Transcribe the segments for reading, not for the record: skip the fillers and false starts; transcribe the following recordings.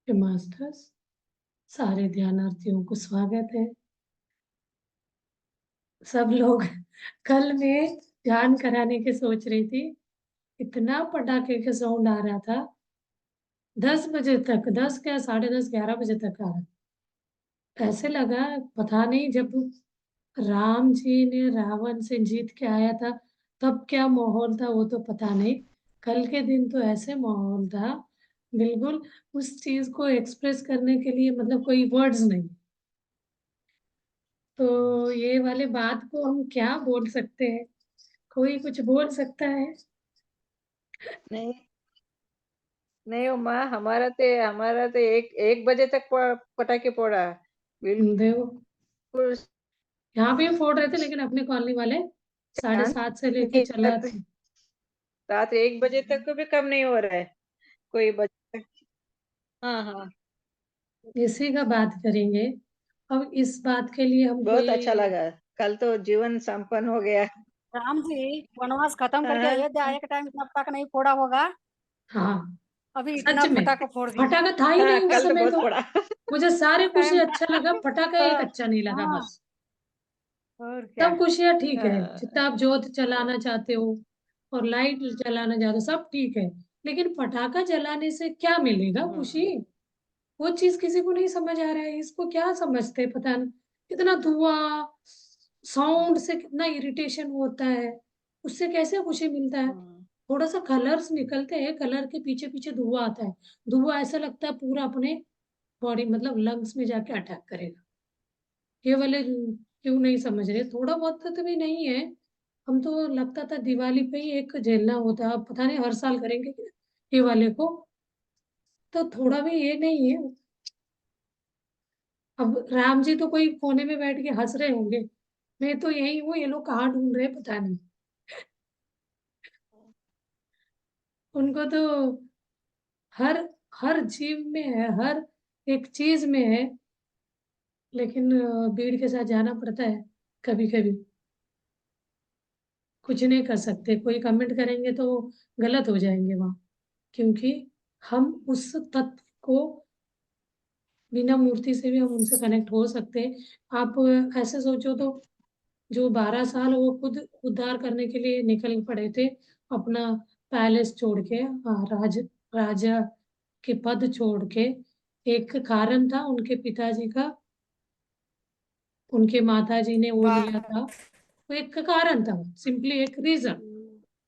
Masters, सारे ध्यानार्थियों को स्वागत है। सब लोग कल मैं ध्यान कराने की सोच रही थी, इतना पटाखे का साउंड आ रहा था। 10 बजे तक, 10 क्या 10:30 11 बजे तक आ रहा। ऐसे लगा पता नहीं, जब राम जी ने रावण से जीत के आया था तब क्या माहौल था वो तो पता नहीं। कल के दिन तो ऐसे माहौल था, बिल्कुल उस चीज को एक्सप्रेस करने के लिए मतलब कोई वर्ड्स नहीं। तो ये वाले बात को हम क्या बोल सकते हैं? कोई कुछ बोल सकता है? नहीं नहीं उमा, हमारा ते एक एक बजे तक पटाखे फोड़ा। देखो, बिल्कुल यहाँ भी फोड़ रहे थे लेकिन अपने कॉलोनी वाले शांत। 7:30 से लेके नहीं, चलाते। रात 1 बजे तक को भी कम नहीं हो रहा है। कोई बच्चा। हाँ हाँ। इसी का बात करेंगे। अब इस बात के लिए हम बहुत अच्छा कोई। लगा। कल तो जीवन संपन्न हो गया। राम जी वनवास खत्म करके हाँ अयोध्या आए के टाइम इतना पटाखा नहीं फोड़ा होगा। हाँ, अभी सच इतना में पटाखा फोड़ दिए। फटाका था ही हाँ, नहीं उस कल तो समय बहुत तो। पड़ा। मुझे सारे उस खुशी टाइम अच्छा लगा, फटाका एक हाँ अच्छा नहीं लगा हाँ। बस। और क्या। सब खुशियाँ ठीक है, हाँ। जितना आप जोत जलाना चाहते हो और लाइट जलाना चाहते हो सब ठीक है, लेकिन पटाखा जलाने से क्या मिलेगा खुशी? हम्म, वो चीज किसी को नहीं समझ आ रहा है। इसको क्या समझते हैं पता नहीं। कितना धुआं, साउंड से कितना इरिटेशन होता है, उससे कैसे खुशी मिलता है? हम्म, थोड़ा सा कलर्स निकलते हैं, कलर के पीछे पीछे धुआं आता है। धुआं ऐसा लगता है पूरा अपने बॉडी मतलब लंग्स में जाके अटैक करेगा। ये वाले क्यों नहीं समझ रहे? थोड़ा बहुत तो भी नहीं है। हम तो लगता था दिवाली पे ही एक झेलना होता, अब पता नहीं हर साल करेंगे क्या ये वाले को। तो थोड़ा भी ये नहीं है। अब राम जी तो कोई कोने में बैठ के हंस रहे होंगे, मैं तो यही हूँ, ये लोग कहाँ ढूंढ रहे हैं पता नहीं। उनको तो हर हर जीव में है, हर एक चीज में है, लेकिन भीड़ के साथ जाना पड़ता है कभी कभी। कुछ नहीं कर सकते, कोई कमेंट करेंगे तो गलत हो जाएंगे वहाँ, क्योंकि हम उस तत्व को बिना मूर्ति से भी हम उनसे कनेक्ट हो सकते हैं। आप ऐसे सोचो तो, जो 12 साल वो खुद उद्धार करने के लिए निकल पड़े थे, अपना पैलेस छोड़ के, राजा के पद छोड़ के। एक कारण था उनके पिताजी का, उनके माताजी ने वो लिया वाह। था। वो एक कारण था, सिंपली एक रीजन।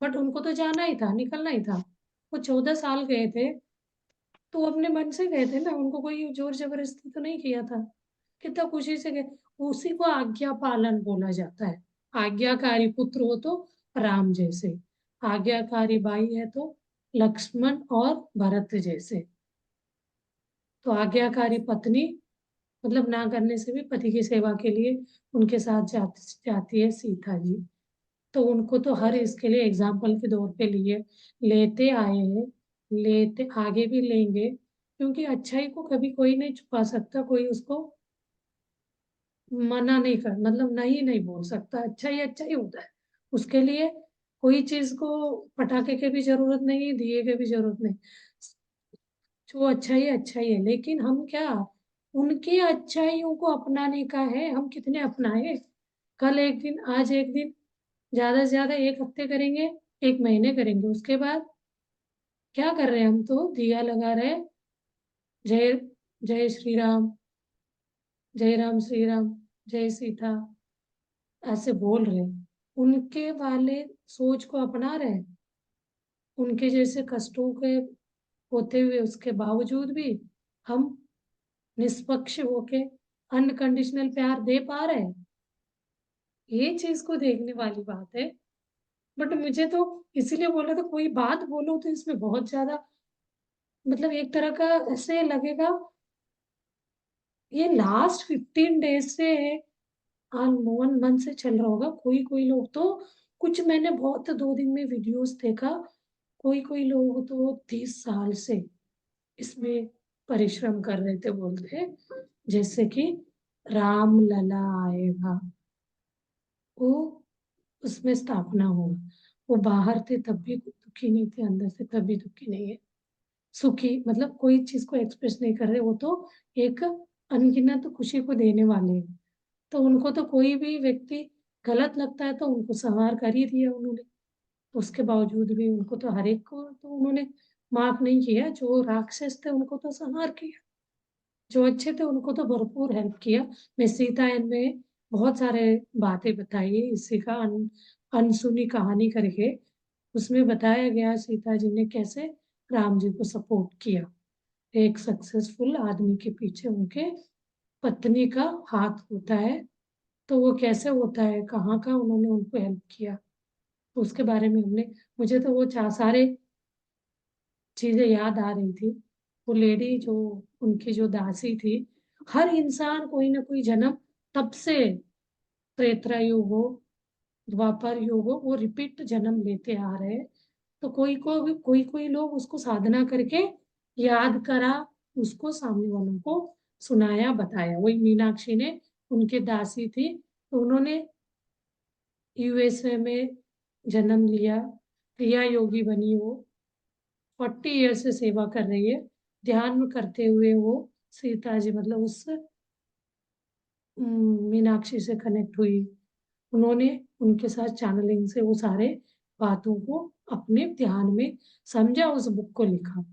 बट उनको तो जाना ही था, निकलना ही था। वो 14 साल गए थे, तो वो अपने मन से गए थे ना, उनको कोई जोर जबरदस्ती तो नहीं किया था। कितना खुशी से गए। उसी को आज्ञा पालन बोला जाता है। आज्ञाकारी पुत्र हो तो राम जैसे, आज्ञाकारी भाई है तो लक्ष्मण और भरत जैसे। तो आज्ञाकारी पत्नी मतलब ना करने से भी पति की सेवा के लिए उनके साथ जाती है सीता जी। तो उनको तो हर इसके लिए एग्जाम्पल के तौर पे लिए लेते आए हैं, लेते आगे भी लेंगे, क्योंकि अच्छाई को कभी कोई नहीं छुपा सकता, कोई उसको मना नहीं कर मतलब नहीं नहीं बोल सकता। अच्छा ही होता है। उसके लिए कोई चीज को पटाखे की भी जरूरत नहीं, दिए की भी जरूरत नहीं। जो अच्छा ही है, लेकिन हम क्या उनकी अच्छाइयों को अपनाने का है? हम कितने अपनाए? कल एक दिन, आज एक दिन, ज्यादा से ज्यादा एक हफ्ते करेंगे, एक महीने करेंगे, उसके बाद क्या कर रहे हैं? हम तो दिया लगा रहे हैं, जय जय श्री राम, जय राम श्री राम, जय सीता, ऐसे बोल रहे हैं। उनके वाले सोच को अपना रहे हैं। उनके जैसे कष्टों के होते हुए उसके बावजूद भी हम निष्पक्ष होके अनकंडीशनल प्यार दे पा रहे हैं। ये चीज को देखने वाली बात है। बट मुझे तो इसीलिए बोला था कोई बात बोलो तो इसमें बहुत ज्यादा मतलब एक तरह का ऐसे लगेगा। ये लास्ट 15 डेज से, आज 1 मंथ से चल रहा होगा। कोई कोई लोग तो, कुछ मैंने बहुत 2 दिन में वीडियोस देखा, कोई कोई लोग तो 30 साल से इसमें परिश्रम कर रहे थे, बोलते हैं जैसे कि राम लला आएगा, वो उसमें स्थापना होगा। वो बाहर थे तब भी दुखी नहीं थे, अंदर से तब भी दुखी नहीं है। सुखी, मतलब कोई चीज को एक्सप्रेस नहीं कर रहे, वो तो एक अनगिनत खुशी को देने वाले हैं। तो उनको तो कोई भी व्यक्ति गलत लगता है तो उनको संहार कर ही दिया उन्होंने। उसके बावजूद भी उनको तो हर एक को तो उन्होंने माफ नहीं किया। जो राक्षस थे उनको तो संहार किया, जो अच्छे थे उनको तो भरपूर हेल्प किया। मैं सीतायन में बहुत सारे बातें बताई है, इसी का अनसुनी कहानी करके उसमें बताया गया सीता जी ने कैसे राम जी को सपोर्ट किया। एक सक्सेसफुल आदमी के पीछे उनके पत्नी का हाथ होता है, तो वो कैसे होता है, कहाँ का उन्होंने उनको हेल्प किया, तो उसके बारे में हमने, मुझे तो वो सारे चीजें याद आ रही थी। वो लेडी जो, उनकी जो दासी थी, हर इंसान कोई ना कोई जन्म, तब से त्रेता युग हो, द्वापर युग हो, वो रिपीट जन्म लेते आ रहे हैं। तो कोई कोई लोग उसको साधना करके याद करा, उसको सामने वालों को सुनाया बताया। वही मीनाक्षी ने, उनकी दासी थी, तो उन्होंने यूएसए में जन्म लिया, क्रिया योगी बनी वो, 40 ईयर से सेवा कर रही है। ध्यान में करते हुए वो सीता जी, मतलब उस मीनाक्षी से कनेक्ट हुई। उन्होंने उनके साथ चैनलिंग से वो सारे बातों को अपने ध्यान में समझा, उस बुक को लिखा।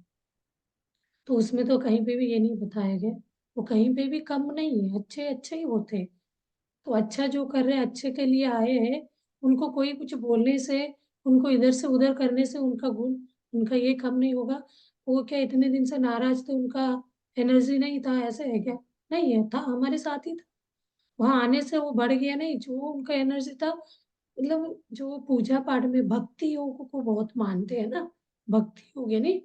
तो उसमें तो कहीं पे भी ये नहीं बताया गया, वो कहीं पे भी कम नहीं है, अच्छे अच्छे ही होते हैं। तो अच्छा जो कर रहे हैं, अच्छे के लिए आए हैं, उनको कोई कुछ बोलने से, उनको इधर से उधर करने से उनका गुण, उनका ये कम नहीं होगा। वो क्या इतने दिन से नाराज थे, उनका एनर्जी नहीं था, ऐसे है क्या? नहीं है, था, हमारे साथ ही था। वहां आने से वो बढ़ गया नहीं, जो उनका एनर्जी था। मतलब जो पूजा पाठ में भक्ति योग को बहुत मानते हैं ना, भक्ति योग यानी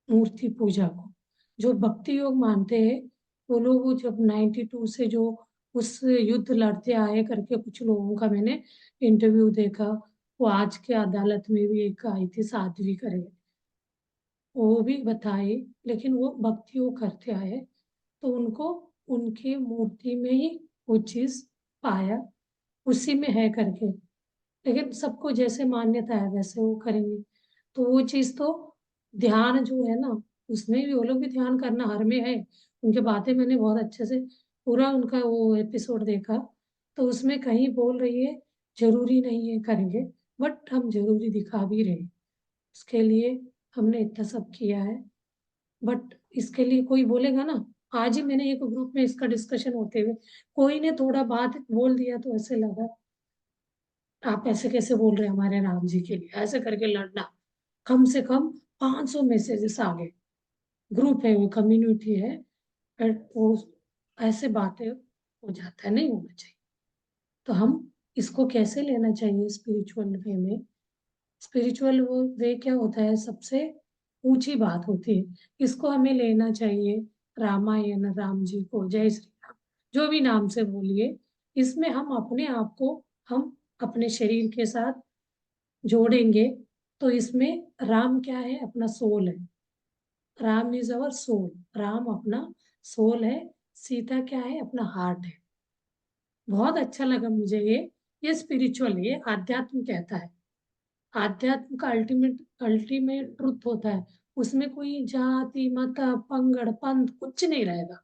मूर्ति पूजा को जो भक्ति योग मानते हैं, वो लोग, वो जब 92 से जो उस युद्ध लड़ते आए करके कुछ लोगों का मैंने इंटरव्यू देखा। वो आज के अदालत में भी एक आई थी, साध्वी करे, वो भी बताए, लेकिन वो भक्ति योग करते आए, तो उनको उनकी मूर्ति में ही वो चीज पाया, उसी में है करके। लेकिन सबको जैसे मान्यता है वैसे वो करेंगे। तो वो चीज तो, ध्यान जो है ना, उसमें भी वो लोग भी ध्यान करना हर में है। उनके बातें मैंने बहुत अच्छे से पूरा उनका वो एपिसोड देखा, तो उसमें कहीं बोल रही है जरूरी नहीं है करेंगे, बट हम जरूरी दिखा भी रहे हैं। उसके लिए हमने इतना सब किया है, बट इसके लिए कोई बोलेगा ना। आज ही मैंने एक ग्रुप में इसका डिस्कशन होते हुए कोई ने थोड़ा बात बोल दिया, तो ऐसे लगा आप ऐसे कैसे बोल रहे हैं हमारे राम जी के लिए, ऐसे करके लड़ना। कम से कम 500 मैसेजेस आ गए। ग्रुप है, वो कम्युनिटी है, बट वो ऐसे बातें हो जाता है, नहीं होना चाहिए। तो हम इसको कैसे लेना चाहिए स्पिरिचुअल वे में? स्पिरिचुअल वो वे क्या होता है, सबसे ऊंची बात होती है, इसको हमें लेना चाहिए। रामायण, राम जी को, जय श्री राम, जो भी नाम से बोलिए, इसमें हम अपने आप को, हम अपने शरीर के साथ जोड़ेंगे। तो इसमें राम क्या है, अपना सोल है। Ram is our soul, Ram अपना सोल है। सीता क्या है, अपना हार्ट है। बहुत अच्छा लगा मुझे ये स्पिरिचुअल, ये आध्यात्म कहता है। आध्यात्म का अल्टीमेट अल्टीमेट ट्रुथ होता है। उसमें कोई जाति मत पंगड़ पंथ कुछ नहीं रहेगा,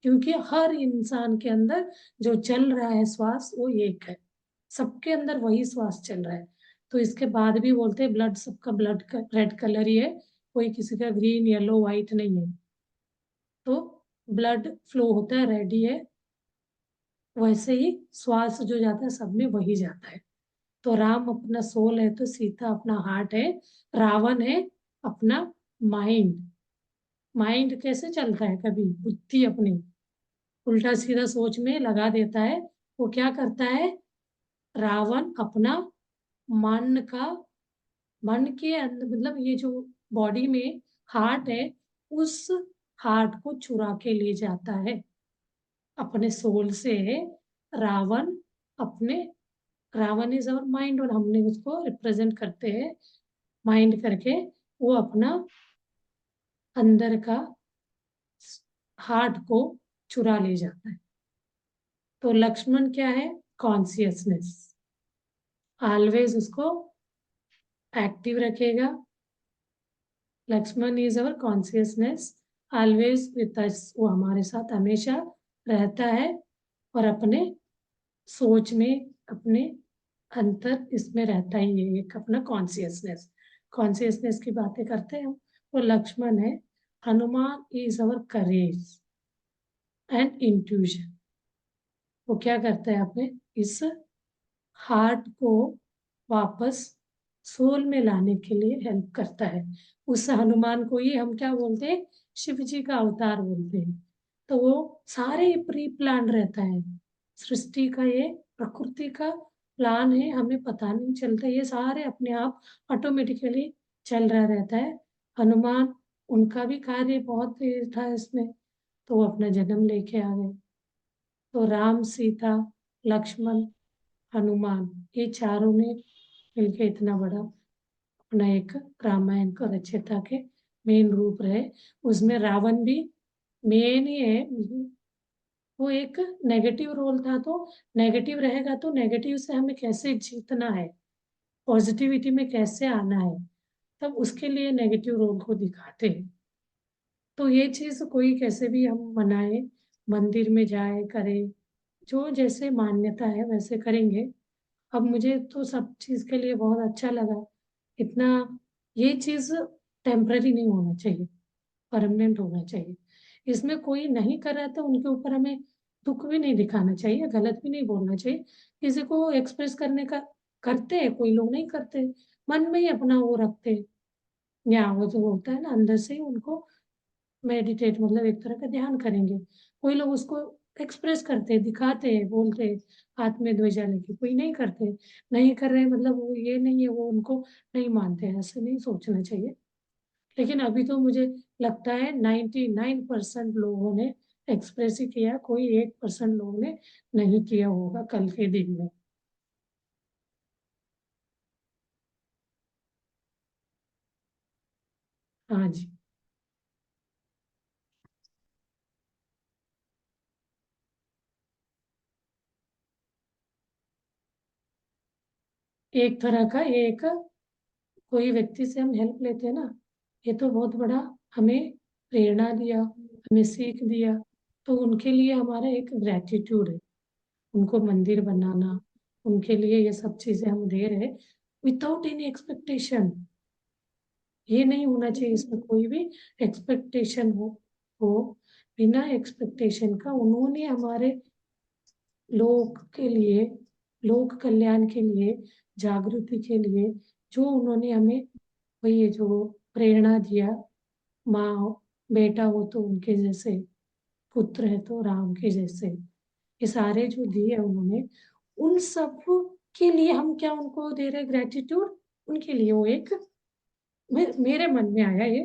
क्योंकि हर इंसान के अंदर जो चल रहा है श्वास, वो एक है। सबके अंदर वही श्वास चल रहा है। तो इसके बाद भी बोलते हैं ब्लड, सबका ब्लड का रेड कलर ही है, कोई किसी का ग्रीन येलो व्हाइट नहीं है। तो ब्लड फ्लो होता है, रेड ही है। वैसे ही श्वास जो जाता है सब में वही जाता है। तो राम अपना सोल है, तो सीता अपना हार्ट है। रावण है अपना माइंड। माइंड कैसे चलता है, कभी बुद्धि अपनी उल्टा सीधा सोच में लगा देता है। वो क्या करता है, रावण अपना मन का, मन के अंदर, मतलब ये जो बॉडी में हार्ट है, उस हार्ट को चुरा के ले जाता है अपने सोल से। रावण अपने, रावण इज अवर माइंड, और हमने उसको रिप्रेजेंट करते हैं माइंड करके। वो अपना अंदर का हार्ट को चुरा ले जाता है। तो लक्ष्मण क्या है, कॉन्सियसनेस, ऑलवेज उसको एक्टिव रखेगा। Lakshman is our consciousness always with us, वो हमारे साथ हमेशा रहता है और अपने सोच में, अपने अंतर इसमें रहता ही है, एक अपना कॉन्शियसनेस की बातें करते हैं। वो लक्ष्मण है। Hanuman is our courage and intuition. वो क्या करता है, अपने इस हार्ट को वापस सोल में लाने के लिए हेल्प करता है। उस हनुमान को ही हम क्या बोलते हैं, शिव जी का अवतार बोलते हैं। तो वो सारे प्री प्लान रहता है, सृष्टि का ये प्रकृति का प्लान है, हमें पता नहीं चलता, ये सारे अपने आप ऑटोमेटिकली चल रहा रहता है। हनुमान, उनका भी कार्य बहुत था इसमें, तो वो अपना जन्म लेके आ गए। तो राम, सीता, लक्ष्मण, हनुमान, ये चारों ने मिलके इतना बड़ा अपना एक रामायण को रचयिता के मेन रूप रहे। उसमें रावण भी मेन ही है। वो एक नेगेटिव रोल था, तो नेगेटिव रहेगा तो नेगेटिव से हमें कैसे जीतना है, पॉजिटिविटी में कैसे आना है, तब उसके लिए नेगेटिव रोल को दिखाते हैं। तो ये चीज कोई कैसे भी हम मनाए, मंदिर में जाए, करे, जो जैसे मान्यता है वैसे करेंगे। अब मुझे तो सब चीज के लिए बहुत अच्छा लगा। इतना ये चीज टेम्पररी नहीं होना चाहिए, परमानेंट होना चाहिए। इसमें कोई नहीं कर रहा तो उनके ऊपर हमें दुख भी नहीं दिखाना चाहिए, गलत भी नहीं बोलना चाहिए। किसी को एक्सप्रेस करने का करते हैं, कोई लोग नहीं करते, मन में ही अपना वो रखते हैं, या वो जो होता है ना अंदर से ही उनको मेडिटेट, मतलब एक तरह का ध्यान करेंगे। कोई लोग उसको एक्सप्रेस करते हैं, दिखाते हैं, बोलते हैं हाथ में ध्वजा लेके, कोई नहीं करते, नहीं कर रहे मतलब वो ये नहीं है, वो उनको नहीं मानते हैं, ऐसे नहीं सोचना चाहिए। लेकिन अभी तो मुझे लगता है 99% लोगों ने एक्सप्रेस ही किया, कोई 1% लोगों ने नहीं किया होगा कल के दिन में। हाँ जी। एक तरह का एक कोई व्यक्ति से हम हेल्प लेते हैं ना, ये तो बहुत बड़ा हमें प्रेरणा दिया, हमें सीख दिया, तो उनके लिए हमारा एक ग्रेटिट्यूड है। उनको मंदिर बनाना, उनके लिए ये सब चीजें हम दे रहे विदाउट एनी एक्सपेक्टेशन। ये नहीं होना चाहिए इसमें कोई भी एक्सपेक्टेशन हो बिना एक्सपेक्टेशन का उन्होंने हमारे लोक के लिए, लोक कल्याण के लिए, जागृति के लिए जो उन्होंने हमें वही जो प्रेरणा दिया। माँ बेटा हो तो उनके जैसे, पुत्र है तो राम के जैसे, ये सारे जो दिए उन्होंने, उन सब के लिए हम क्या उनको दे रहे ग्रेटिट्यूड। उनके लिए वो एक मेरे मन में आया ये,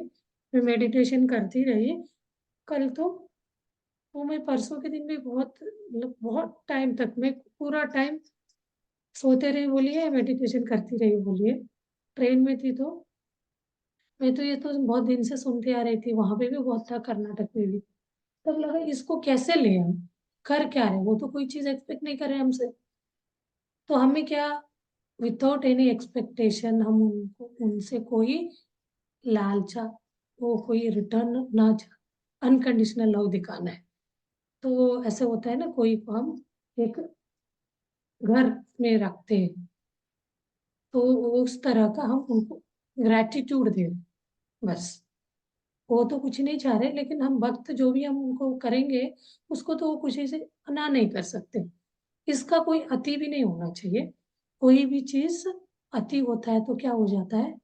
मैं मेडिटेशन करती रही कल तो मैं परसों के दिन भी बहुत मतलब बहुत टाइम तक मैं पूरा टाइम सोते रही बोलिए, मेडिटेशन करती रही बोलिए। ट्रेन में थी तो मैं तो ये तो बहुत दिन से सुनती आ रही थी, वहां पे भी बहुत था, कर्नाटक में भी। तब लगा इसको कैसे ले हम, कर क्या रहे, वो तो कोई चीज एक्सपेक्ट नहीं कर रहे हमसे, तो हमें क्या विदाउट एनी एक्सपेक्टेशन हम उनको उनसे कोई लालचा, वो कोई रिटर्न ना, अनकंडीशनल लव दिखाना है। तो ऐसे होता है ना, कोई को हम एक घर में रखते हैं, तो उस तरह का हम उनको ग्रेटिट्यूड दे रहे हैं, बस। वो तो कुछ नहीं चाह रहे, लेकिन हम वक्त जो भी हम उनको करेंगे उसको तो वो खुशी से ना नहीं कर सकते। इसका कोई अति भी नहीं होना चाहिए। कोई भी चीज अति होता है तो क्या हो जाता है,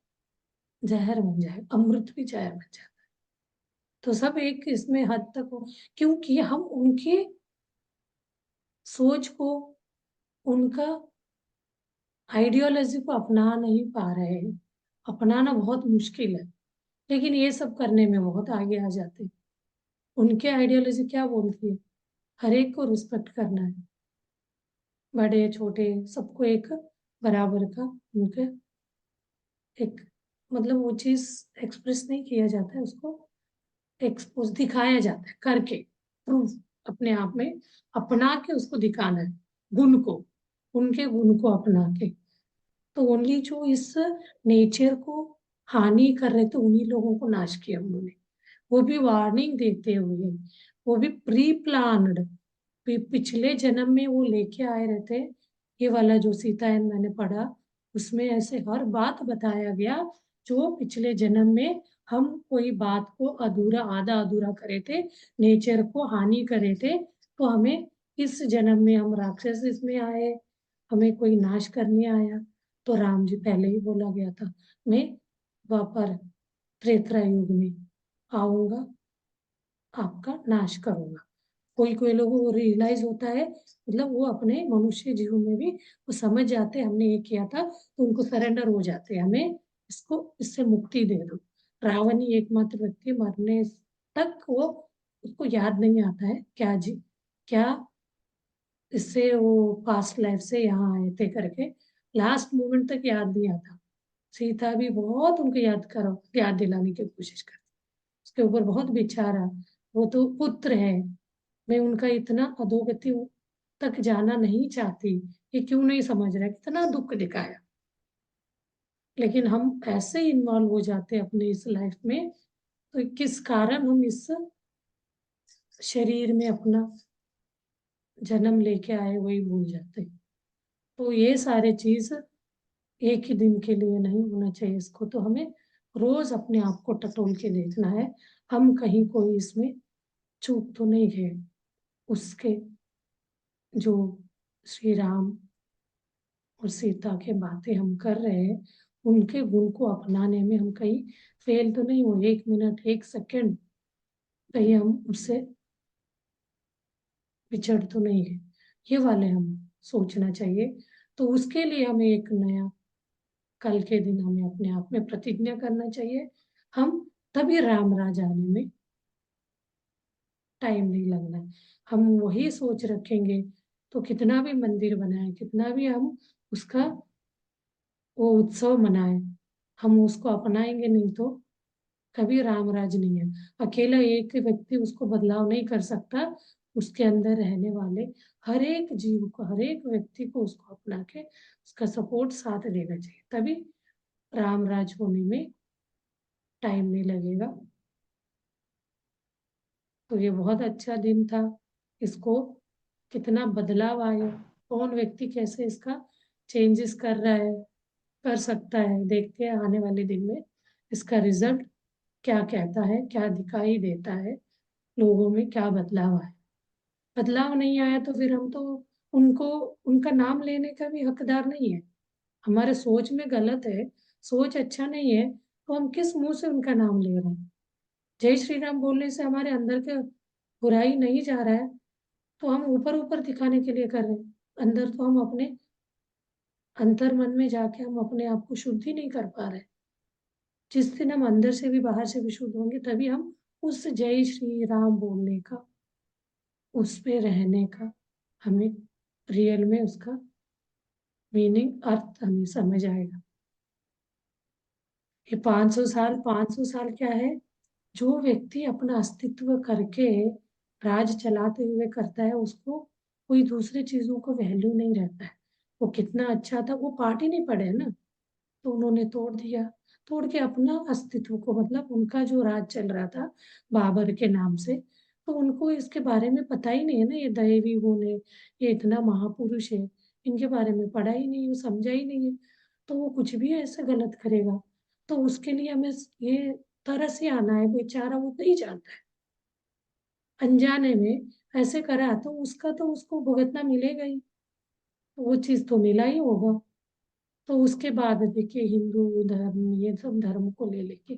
जहर बन जाए, अमृत भी जहर बन जाता है। तो सब एक इसमें हद तक हो, क्योंकि हम उनके सोच को, उनका आइडियोलॉजी को अपना नहीं पा रहे हैं। अपनाना बहुत मुश्किल है, लेकिन ये सब करने में बहुत आगे आ जाते हैं। उनके आइडियोलॉजी क्या बोलती है, हर एक को रिस्पेक्ट करना है, बड़े छोटे सबको एक बराबर का उनके एक, मतलब वो चीज एक्सप्रेस नहीं किया जाता है, उसको एक्सपोज दिखाया जाता है करके, प्रूफ अपने आप में अपना के उसको दिखाना है, गुण को, उनके गुण को अपना के। तो ओनली जो इस नेचर को हानि कर रहे थे उन्हीं लोगों को नाश किया उन्होंने, वो भी वार्निंग देते हुए, वो भी प्री प्लान्ड। पिछले जन्म में वो लेके आए रहते, ये वाला जो सीतायन मैंने पढ़ा उसमें ऐसे हर बात बताया गया, जो पिछले जन्म में हम कोई बात को अधूरा आधा अधूरा करे थे, नेचर को हानि करे थे, तो हमें इस जन्म में हम राक्षस इसमें आए, हमें कोई नाश करने आया। तो राम जी पहले ही बोला गया था, मैं द्वापर त्रेता युग में आऊंगा, आपका नाश करूंगा। कोई कोई लोगों को रियलाइज होता है, मतलब वो अपने मनुष्य जीवन में भी वो समझ जाते हैं हमने ये किया था, तो उनको सरेंडर हो जाते हैं, हमें इसको इससे मुक्ति दे दो। रावण ही एकमात्र व्यक्ति मरने तक वो उसको याद नहीं आता है क्या जी क्या इससे वो पास्ट लाइफ से यहाँ आए थे करके, लास्ट मोमेंट तक याद नहीं आता। सीता भी बहुत उनको याद दिलाने की कोशिश करती, उसके ऊपर बहुत बेचारा, वो तो पुत्र है, मैं उनका इतना अधोगति तक जाना नहीं चाहती, ये क्यों नहीं समझ रहा, कितना दुख दिखाया। लेकिन हम ऐसे इन्वॉल्व हो जाते हैं अपने इस लाइफ में, तो किस कारण हम इस शरीर में अपना जन्म लेके आए वही भूल जाते हैं। तो ये सारे चीज एक ही दिन के लिए नहीं होना चाहिए, इसको तो हमें रोज अपने आप को टटोल के देखना है, हम कहीं कोई इसमें चूक तो नहीं गए। उसके जो श्री राम और सीता के बातें हम कर रहे हैं, उनके गुण को अपनाने में हम कहीं फेल तो नहीं हुए, 1 मिनट 1 सेकंड कहीं हम उससे पिछड़ तो नहीं है, ये वाले हम सोचना चाहिए। तो उसके लिए हमें एक नया, कल के दिन हमें अपने आप में प्रतिज्ञा करना चाहिए, हम तभी राम राज आने में टाइम नहीं लगना है। हम वही सोच रखेंगे तो कितना भी मंदिर बनाए, कितना भी हम उसका वो उत्सव मनाए, हम उसको अपनाएंगे नहीं तो कभी राम राज नहीं है। अकेला एक व्यक्ति उसको बदलाव नहीं कर सकता, उसके अंदर रहने वाले हर एक जीव को, हर एक व्यक्ति को उसको अपना के उसका सपोर्ट साथ देना चाहिए, तभी राम राज होने में टाइम नहीं लगेगा। तो ये बहुत अच्छा दिन था, इसको कितना बदलाव आया, कौन व्यक्ति कैसे इसका चेंजेस कर रहा है, कर सकता है, देखते हैं आने वाले दिन में इसका रिजल्ट क्या कहता है, क्या दिखाई देता है, लोगों में क्या बदलाव आया। बदलाव नहीं आया तो फिर हम तो उनको, उनका नाम लेने का भी हकदार नहीं है। हमारे सोच में गलत है, सोच अच्छा नहीं है, तो हम किस मुंह से उनका नाम ले रहे हैं। जय श्री राम बोलने से हमारे अंदर के बुराई नहीं जा रहा है, तो हम ऊपर ऊपर दिखाने के लिए कर रहे हैं, अंदर तो हम अपने अंतर मन में जाके हम अपने आप को शुद्ध ही नहीं कर पा रहे। जिस दिन हम अंदर से भी बाहर से भी शुद्ध होंगे, तभी हम उस जय श्री राम बोलने का, उस पे रहने का, हमें रियल में उसका मीनिंग अर्थ हमें समझ आएगा। ये 500 साल क्या है, जो व्यक्ति अपना अस्तित्व करके राज चलाते हुए करता है, उसको कोई दूसरी चीजों को वैल्यू नहीं रहता है। वो कितना अच्छा था, वो पार्टी नहीं पड़े ना, तो उन्होंने तोड़ दिया, तोड़ के अपना अस्तित्व को, मतलब उनका जो राज चल रहा था बाबर के नाम से, तो उनको इसके बारे में पता ही नहीं है ना, ये दैवी गुण है, ये इतना महापुरुष है, इनके बारे में पढ़ा ही नहीं है, समझा ही नहीं है, तो वो कुछ भी ऐसे गलत करेगा। तो उसके लिए हमें ये तरस ही आना है, बेचारा वो नहीं जानता है, अनजाने में ऐसे करा तो उसका तो उसको भुगतना मिलेगा ही, तो वो चीज तो मिला ही होगा। तो उसके बाद देखिए हिंदू धर्म ये सब धर्म को ले लेके,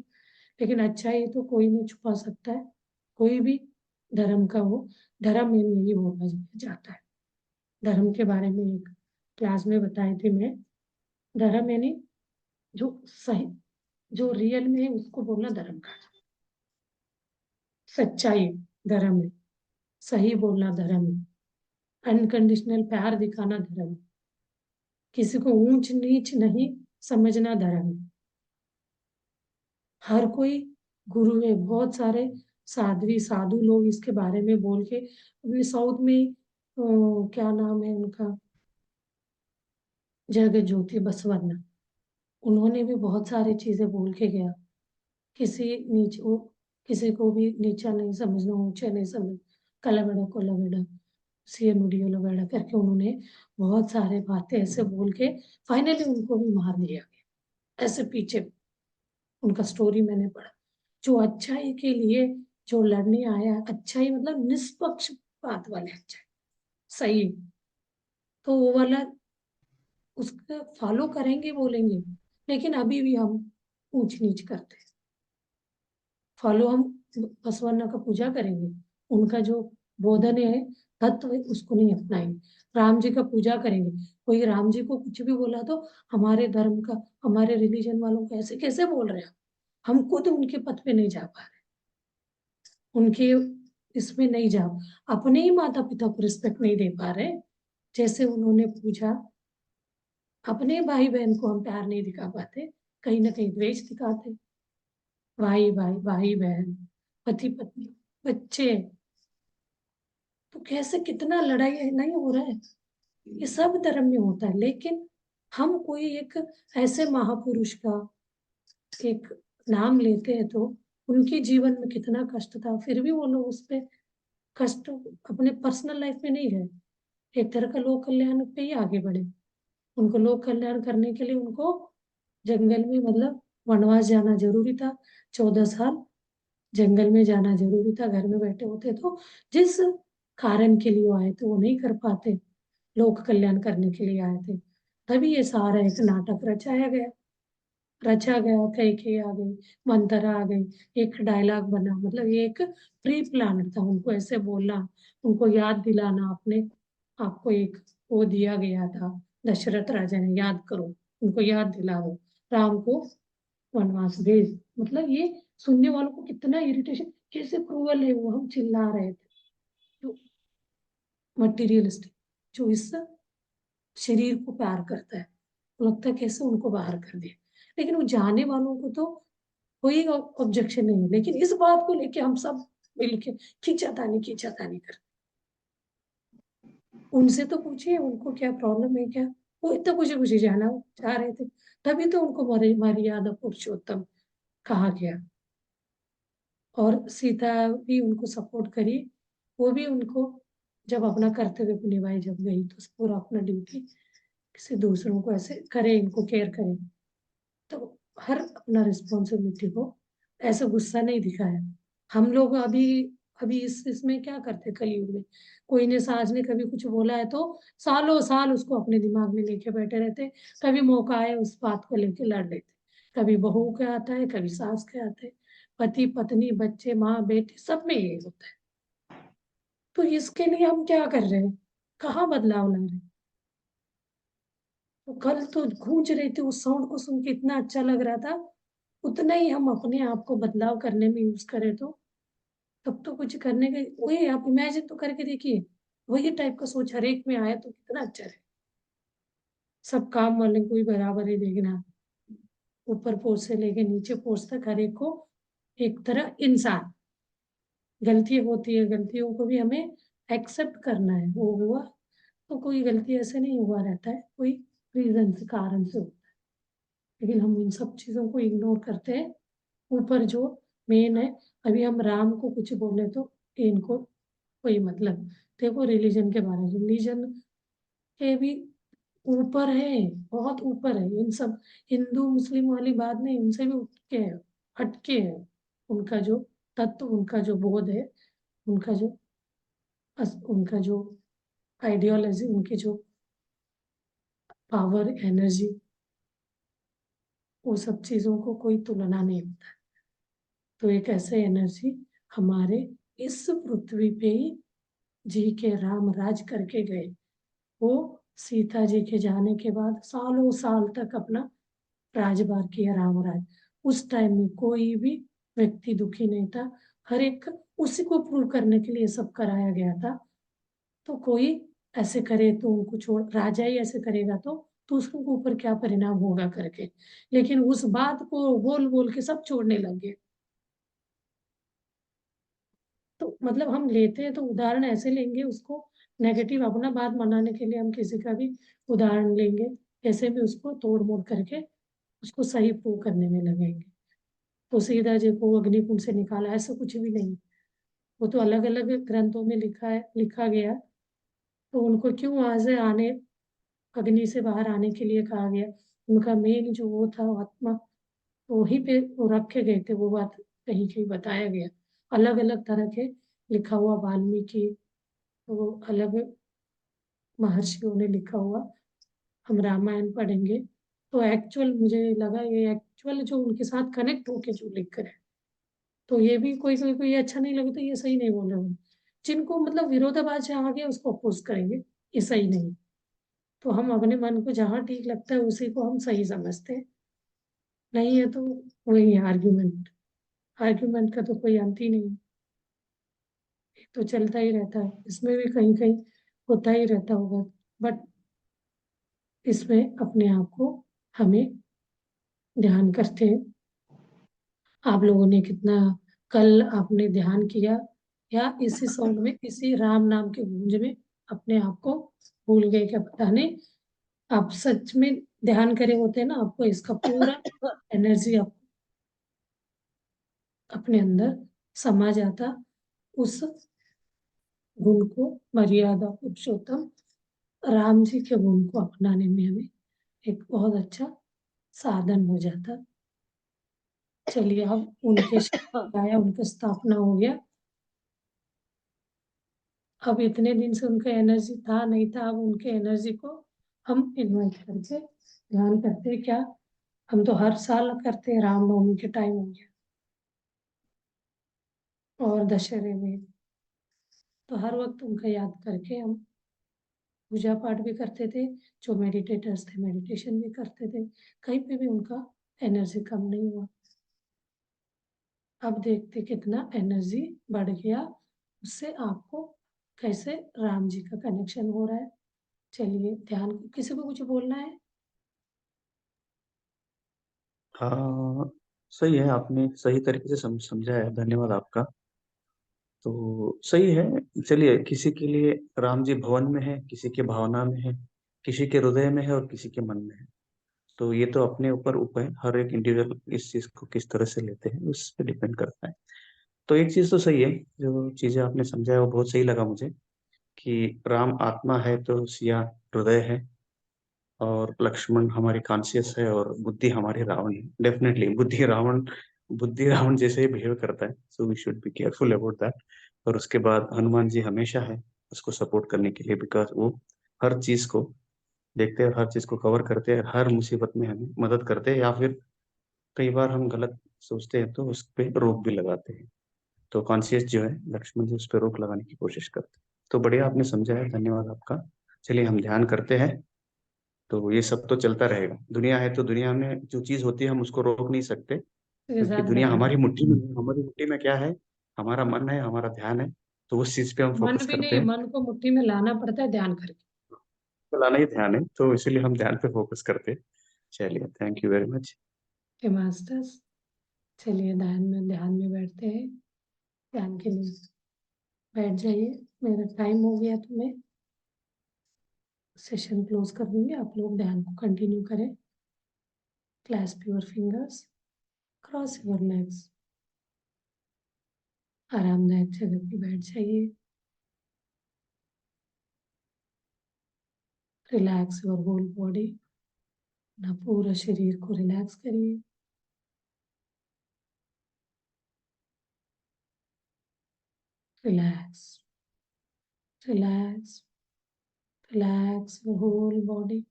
लेकिन अच्छाई तो कोई नहीं छुपा सकता है, कोई भी धर्म का हो, धर्म में यही बोला जाता है। धर्म के बारे में एक क्लास में बताई थी मैं, धर्म यानी जो सही, जो रियल में है उसको बोलना धर्म का, सच्चाई धर्म है, सही बोलना धर्म है, अनकंडीशनल प्यार दिखाना धर्म है, किसी को ऊंच नीच नहीं समझना धर्म है। हर कोई गुरु है, बहुत सारे साध्वी साधु लोग इसके बारे में बोल के अपने साउथ में क्या नाम है उनका, जगत ज्योति बसवन्ना, उन्होंने भी बहुत सारी चीजें बोल के गया, किसी को भी नीचा नहीं समझना, ऊंचा नहीं समझ, कलबड़ा को लबेड़ा, सी नुडियो लबेड़ा करके उन्होंने बहुत सारे बातें ऐसे बोल के फाइनली उनको भी मार दिया गया। ऐसे पीछे उनका स्टोरी मैंने पढ़ा। जो अच्छाई के लिए जो लड़ने आया, अच्छाई मतलब निष्पक्ष बात वाले अच्छाई, सही, तो वो वाला उसका फॉलो करेंगे बोलेंगे, लेकिन अभी भी हम ऊंच नीच करते हैं। फॉलो हम बसवन्ना का पूजा करेंगे, उनका जो बोधन है तत्व है उसको नहीं अपनाएंगे। राम जी का पूजा करेंगे, कोई राम जी को कुछ भी बोला तो हमारे धर्म का, हमारे रिलीजन वालों को ऐसे कैसे बोल रहे हैं, हम खुद उनके पथ पे नहीं जा पा रहे, उनके इसमें नहीं जा, अपने ही माता पिता को रिस्पेक्ट नहीं दे पा रहे। जैसे उन्होंने पूछा, अपने भाई बहन को हम प्यार नहीं दिखा पाते, कहीं ना कहीं द्वेष दिखाते। भाई भाई, भाई बहन, पति पत्नी, बच्चे, तो कैसे कितना लड़ाई नहीं हो रहा है, ये सब धर्म में होता है। लेकिन हम कोई एक ऐसे महापुरुष का एक नाम लेते हैं तो उनके जीवन में कितना कष्ट था, फिर भी वो लोग उस पर कष्ट अपने पर्सनल लाइफ में नहीं गए, एक तरह का लोक कल्याण पे ही आगे बढ़े। उनको लोक कल्याण करने के लिए उनको जंगल में मतलब वनवास जाना जरूरी था, 14 साल जंगल में जाना जरूरी था। घर में बैठे होते तो जिस कारण के लिए वो आए थे वो नहीं कर पाते, लोक कल्याण करने के लिए आए थे। तभी ये सारा एक नाटक रचा गया, कैकेयी आ गई, मंथरा आ गई, एक डायलॉग बना, मतलब ये एक प्री प्लान था, उनको ऐसे बोलना, उनको याद दिलाना, अपने आपको एक वो दिया गया था, दशरथ राजा ने, याद करो, उनको याद दिलाओ, राम को वनवास भेज, मतलब ये सुनने वालों को कितना इरिटेशन, कैसे क्रूअल है वो, हम चिल्ला रहे थे। जो मटीरियलिस्टिक, जो इस शरीर को प्यार करता है, तो लगता है कैसे उनको बाहर कर दिया। लेकिन वो जाने वालों को तो कोई ऑब्जेक्शन नहीं है, लेकिन इस बात को लेके हम सब मिलके खींचातानी कर, उनसे तो पूछिए उनको क्या प्रॉब्लम है क्या, वो इतना कुछ जाना चाह रहे थे, तभी तो उनको मर्यादा पुरुषोत्तम कहा गया। और सीता भी उनको सपोर्ट करी, वो भी उनको जब अपना कर्तव्य को निभाई, जब गई तो पूरा अपना ड्यूटी, किसी दूसरों को ऐसे करे, इनको केयर करे, तो हर अपना रिस्पॉन्सिबिलिटी को ऐसे गुस्सा नहीं दिखाया। हम लोग अभी अभी इसमें क्या करते, कलयुग में कोई ने सास ने कभी कुछ बोला है तो सालों साल उसको अपने दिमाग में लेके बैठे रहते, कभी मौका आए उस बात को लेके लड़ लेते, कभी बहू के आता है, कभी सास के आते हैं, पति पत्नी बच्चे माँ बेटे सब में यही होता है। तो इसके लिए हम क्या कर रहे हैं, कहाँ बदलाव ला रहे हैं। तो कल तो गूंज रही थी, उस साउंड को सुन के इतना अच्छा लग रहा था, उतना ही हम अपने आप को बदलाव करने में यूज करें तो तब तो कुछ करने के, वही आप इमेजिन तो करके देखिए, वही टाइप का सोच हर एक में आया तो कितना अच्छा रहे। सब काम वाले को ही बराबर ही देखना, ऊपर पोस्ट से लेके नीचे पोस्ट तक हर एक को एक तरह इंसान, गलती होती है, गलतियों को भी हमें एक्सेप्ट करना है, वो हुआ तो कोई गलती ऐसे नहीं हुआ रहता है, कोई रीजन से कारण से होता है, लेकिन हम इन सब चीजों को इग्नोर करते हैं। ऊपर जो मेन है, अभी हम राम को कुछ बोले तो इनको कोई मतलब, देखो रिलीजन के बारे में, रिलीजन के भी ऊपर है, बहुत ऊपर है इन सब, हिंदू मुस्लिम वाली बात नहीं, उनसे भी उठ के है, हटके है, उनका जो तत्व, उनका जो बोध है, उनका जो उनका जो आइडियोलॉजी, उनकी जो पावर एनर्जी, वो सब चीजों को कोई तुलना नहीं होता। तो एक ऐसे एनर्जी हमारे इस पृथ्वी पे ही जी के राम राज करके गए। वो सीता जी के जाने के बाद सालों साल तक अपना राजभार किया राम राज। उस टाइम में कोई भी व्यक्ति दुखी नहीं था, हर एक उसी को प्रूव करने के लिए सब कराया गया था। तो कोई ऐसे करे तो उनको छोड़, राजा ही ऐसे करेगा तो उसके ऊपर क्या परिणाम होगा करके, लेकिन उस बात को बोल बोल के सब छोड़ने लग गए। तो मतलब हम लेते हैं तो उदाहरण ऐसे लेंगे, उसको नेगेटिव अपना बात मनाने के लिए हम किसी का भी उदाहरण लेंगे, कैसे भी उसको तोड़ मोड़ करके उसको सही प्रूव करने में लगेंगे। तो सीधा देखो अग्निकुंड से निकाला, ऐसा कुछ भी नहीं। वो तो अलग अलग ग्रंथों में लिखा गया। तो उनको क्यों वहां से आने, अग्नि से बाहर आने के लिए कहा गया? उनका मेन जो वो था, वो आत्मा, तो वहीं पे वो रखे गए थे। वो बात कहीं कहीं बताया गया, अलग अलग तरह के लिखा हुआ। वाल्मीकि, वो अलग महर्षियों ने लिखा हुआ। हम रामायण पढ़ेंगे तो एक्चुअल मुझे लगा ये एक्चुअल जो उनके साथ कनेक्ट होके जो लिख कर है। तो ये भी कोई अच्छा नहीं लगे तो ये सही नहीं बोल रहे हो। जिनको मतलब विरोधाभास जहाँ आ गया उसको अपोज करेंगे, ये सही नहीं। तो हम अपने मन को जहाँ ठीक लगता है उसी को हम सही समझते हैं। नहीं है तो वही है आर्ग्यूमेंट। आर्ग्यूमेंट का तो कोई अंत ही नहीं है। ये तो चलता ही रहता है, इसमें भी कहीं कहीं होता ही रहता होगा। बट इसमें अपने आप को हमें ध्यान करते हैं। आप लोगों ने कितना कल आपने ध्यान किया, या इसी साउंड में, इसी राम नाम के गूंज में अपने आप को भूल गए क्या पता नहीं। आप सच में ध्यान करे होते ना, आपको इसका पूरा एनर्जी आप अपने अंदर समा जाता। उस गुण को, मर्यादा पुरुषोत्तम राम जी के गुण को अपनाने में हमें एक बहुत अच्छा साधन हो जाता। चलिए अब उनके आया, उनका स्थापना हो गया। अब इतने दिन से उनका एनर्जी था नहीं था, अब उनके एनर्जी को हम इन्वाइट करके ध्यान करते हैं। क्या हम तो हर साल करते हैं, रामनवमी के टाइम हो गया और दशहरे में, तो हर वक्त उनका याद करके हम पूजा पाठ भी करते थे। जो मेडिटेटर्स थे मेडिटेशन भी करते थे। कहीं पे भी उनका एनर्जी कम नहीं हुआ। अब देखते कितना एनर्जी बढ़ गया। उससे आपको कैसे राम जी का कनेक्शन हो रहा है। चलिए ध्यान, किसी को कुछ बोलना है? हाँ, सही है, आपने सही तरीके से समझा है, धन्यवाद आपका। तो सही है। चलिए, किसी के लिए राम जी भवन में है, किसी के भावना में है, किसी के हृदय में है और किसी के मन में है। तो ये तो अपने ऊपर है, हर एक इंडिविजुअल इस चीज को किस तरह से लेते हैं उस पर डिपेंड करता है। तो एक चीज तो सही है, जो चीजें आपने समझाया वो बहुत सही लगा मुझे, कि राम आत्मा है तो सिया हृदय है, और लक्ष्मण हमारी कॉन्शियस है, और बुद्धि हमारी रावण है। डेफिनेटली बुद्धि रावण जैसे ही बिहेव करता है, so we should be careful about that. और उसके बाद हनुमान जी हमेशा है उसको सपोर्ट करने के लिए, बिकॉज वो हर चीज को देखते हैं, हर चीज को कवर करते हैं, हर मुसीबत में हमें मदद करते हैं, या फिर कई बार हम गलत सोचते हैं तो उस पर रोक भी लगाते हैं। तो कॉन्शियस जो है लक्ष्मण जी उस पर रोक लगाने की कोशिश करते हैं। तो बढ़िया आपने समझा है, धन्यवाद आपका। चलिए हम ध्यान करते हैं। तो ये सब तो चलता रहेगा, दुनिया है तो दुनिया में जो चीज होती है हम उसको रोक नहीं सकते, इसके क्योंकि साथ दुनिया बैठ, हमारी मुट्ठी में है। हमारी मुट्ठी में क्या है? हमारा मन है, हमारा ध्यान है। तो उस चीज पे हम मन फोकस भी करते नहीं, हैं। मन को मुट्ठी में लाना पड़ता है ध्यान करके। चलाना ही ध्यान है, तो इसीलिए हम ध्यान पे फोकस करते हैं। चलिए, थैंक यू वेरी मच। के मास्टर्स, चलिए ध्यान में बैठते हैं। ध्यान के लिए बैठ जाइए। मेरा टाइम हो गया तो मैं सेशन क्लोज कर दूंगी। आप लोग ध्यान को कंटिन्यू करें। Clasp your fingers, cross your legs. आरामदायक जगह पे बैठ जाइए। Relax your whole body. अपना पूरा शरीर को रिलैक्स करिए। Relax, relax, relax your whole body.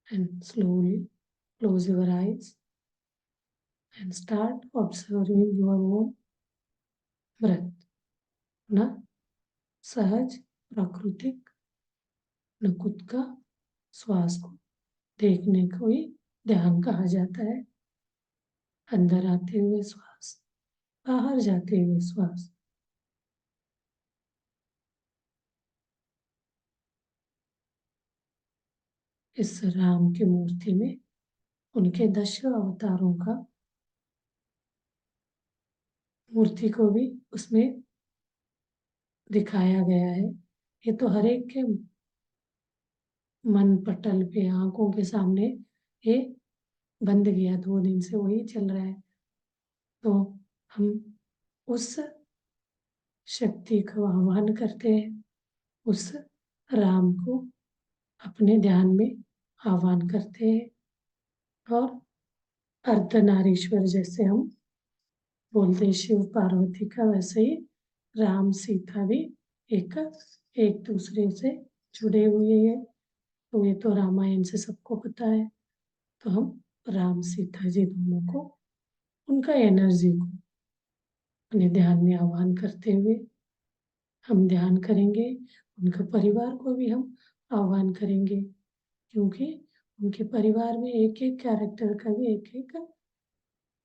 And slowly close your eyes and start observing your own breath. ना सहज, प्राकृतिक, न खुद का श्वास को देखने को ही ध्यान कहा जाता है। अंदर आते हुए श्वास, बाहर जाते हुए श्वास। इस राम की मूर्ति में उनके 10 अवतारों का मूर्ति को भी उसमें दिखाया गया है। ये तो हर एक के मन पटल पे आंखों के सामने ये बंद गया, 2 दिन से वही चल रहा है। तो हम उस शक्ति को आह्वान करते हैं, उस राम को अपने ध्यान में आह्वान करते हैं। और अर्धनारीश्वर जैसे हम बोलते शिव पार्वती का, वैसे ही राम सीता भी एक दूसरे से जुड़े हुए हैं। तो ये तो रामायण से सबको पता है। तो हम राम सीता जी दोनों को, उनका एनर्जी को अपने ध्यान में आह्वान करते हुए हम ध्यान करेंगे। उनके परिवार को भी हम आह्वान करेंगे, क्योंकि उनके परिवार में एक एक कैरेक्टर का भी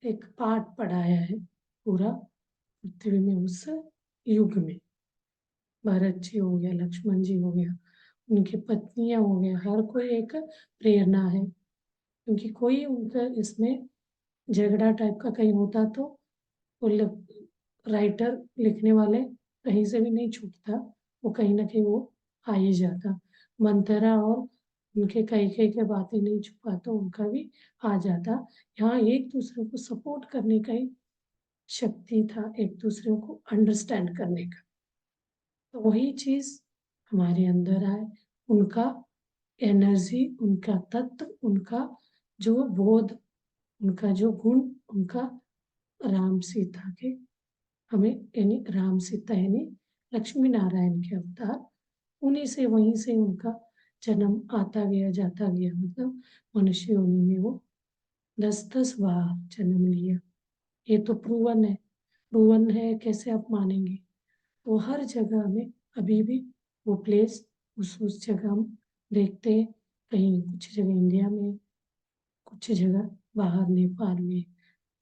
एक पार्ट पढ़ाया है पूरा पृथ्वी में। उस युग में भरत जी हो गया, लक्ष्मण जी हो गया, उनकी पत्नियां हो गया, हर कोई एक प्रेरणा है। क्योंकि कोई उनका इसमें झगड़ा टाइप का कहीं होता तो वो राइटर लिखने वाले कहीं से भी नहीं छूटता, वो कहीं ना कहीं वो आ ही जाता। मंथरा और उनके कई कई के बातें नहीं छुपा तो उनका भी आ जाता। यहाँ एक दूसरे को सपोर्ट करने का ही शक्ति था, एक दूसरे को अंडरस्टैंड करने का। तो वही चीज हमारे अंदर आए, उनका एनर्जी, उनका तत्व, उनका जो बोध, उनका जो गुण, उनका राम सीता के हमें, यानी राम सीता यानी लक्ष्मी नारायण के अवतार, उन्हीं से वहीं से उनका जन्म आता गया जाता गया। मतलब मनुष्य योनि में वो 10-10 बार जन्म लिया। ये तो प्रूवन है, कैसे आप मानेंगे। तो हर जगह में अभी भी वो प्लेस, उस जगह हम देखते हैं। कहीं कुछ जगह इंडिया में, कुछ जगह बाहर नेपाल में,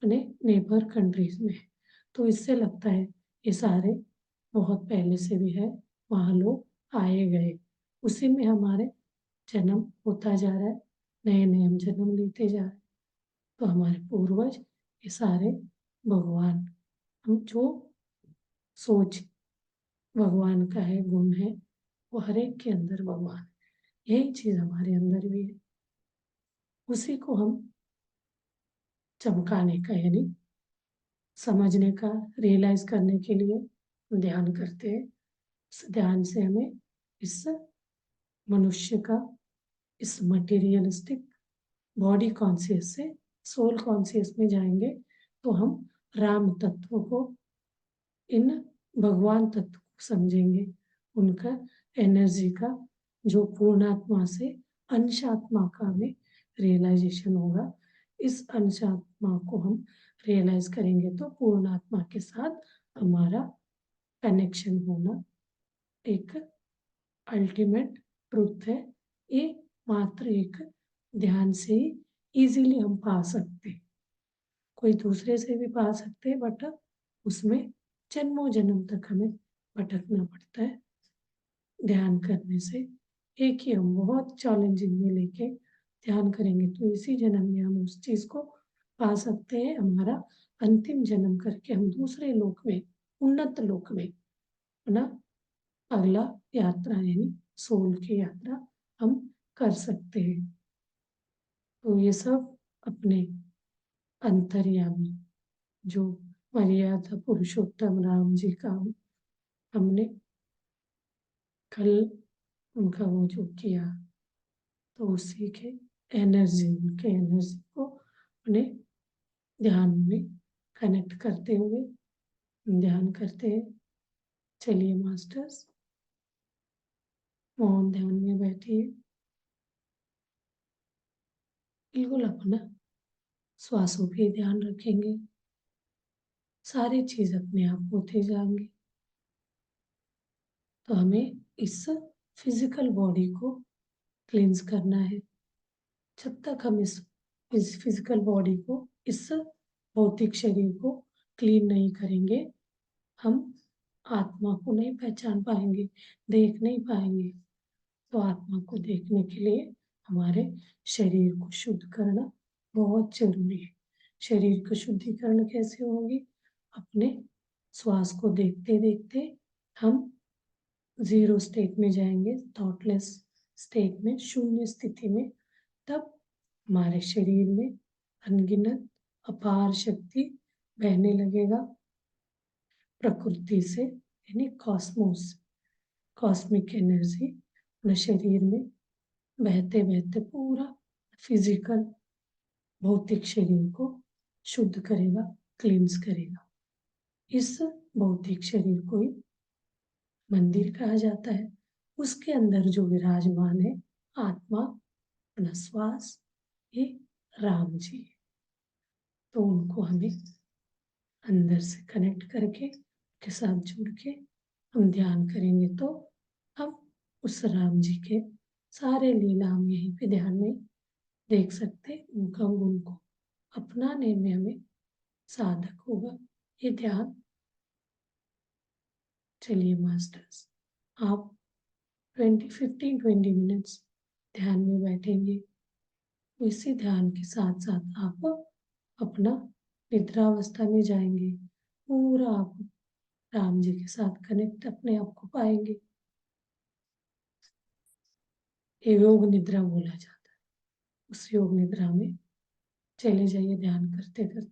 अपने नेबर कंट्रीज में। तो इससे लगता है ये सारे बहुत पहले से भी है, वहाँ लोग आए गए, उसी में हमारे जन्म होता जा रहा है, नए नए हम जन्म लेते जा रहे हैं। तो हमारे पूर्वज ये सारे भगवान, हम जो सोच भगवान का है, गुण है, वो हर एक के अंदर भगवान है। यही चीज हमारे अंदर भी है, उसी को हम चमकाने का, यानी समझने का, रियलाइज करने के लिए ध्यान करते हैं। इस ध्यान से हमें इस मनुष्य का, इस मटेरियलिस्टिक बॉडी कॉन्शियस से सोल कॉन्शियस में जाएंगे, तो हम राम तत्व को, इन भगवान तत्व को समझेंगे। उनका एनर्जी का जो पूर्णात्मा से अंशात्मा का हमें रियलाइजेशन होगा। इस अंशात्मा को हम रियलाइज करेंगे तो पूर्णात्मा के साथ हमारा कनेक्शन होना एक अल्टीमेट ट्रुथ है। ये मात्र एक ध्यान से ही इजीली हम पा सकते, कोई दूसरे से भी पा सकते, बट उसमें जन्मों जन्म तक हमें भटकना पड़ता है। ध्यान करने से एक ही हम बहुत चैलेंजिंग में लेके ध्यान करेंगे तो इसी जन्म में हम उस चीज को पा सकते हैं। हमारा अंतिम जन्म करके हम दूसरे लोक में, उन्नत लोक में अपना अगला यात्रा यानी सोल की यात्रा हम कर सकते हैं। तो ये सब अपने अंतर्यामी जो मर्यादा पुरुषोत्तम राम जी का हमने कल उनका वो जो किया, तो उसी के एनर्जी, उनके एनर्जी को अपने ध्यान में कनेक्ट करते हुए ध्यान करते हैं। चलिए मास्टर्स, मौन ध्यान में बैठिए, बिल्कुल अपना श्वासों पे ध्यान रखेंगे, सारी चीज अपने आप होते जाएंगे। तो हमें इस फिजिकल बॉडी को क्लींस करना है। जब तक हम इस फिजिकल बॉडी को, इस भौतिक शरीर को क्लीन नहीं करेंगे, हम आत्मा को नहीं पहचान पाएंगे, देख नहीं पाएंगे। तो आत्मा को देखने के लिए हमारे शरीर को शुद्ध करना बहुत जरूरी है। शरीर को शुद्धिकरण कैसे होगी? अपने श्वास को देखते देखते हम जीरो स्टेट में जाएंगे, थॉटलेस स्टेट में, शून्य स्थिति में, तब हमारे शरीर में अनगिनत अपार शक्ति बहने लगेगा प्रकृति से, यानी कॉस्मोस, कॉस्मिक एनर्जी अपने शरीर में बहते बहते पूरा फिजिकल भौतिक शरीर को शुद्ध करेगा, क्लींस करेगा। इस भौतिक शरीर को ही मंदिर कहा जाता है। उसके अंदर जो विराजमान है आत्मा, अपना श्वास, ये राम जी है। तो उनको हमें अंदर से कनेक्ट करके के साथ जुड़ के हम ध्यान करेंगे तो हम उस राम जी के सारे लीला हम यहीं पे ध्यान में देख सकते, उनका गुण को अपनाने में हमें साधक होगा ये ध्यान। चलिए मास्टर्स, आप 15-20 मिनट्स ध्यान में बैठेंगे। इसी ध्यान के साथ साथ आप अपना निद्रावस्था में जाएंगे, पूरा आप राम जी के साथ कनेक्ट अपने आप को पाएंगे। ये योग निद्रा बोला जाता है। उस योग निद्रा में चले जाइए ध्यान करते करते।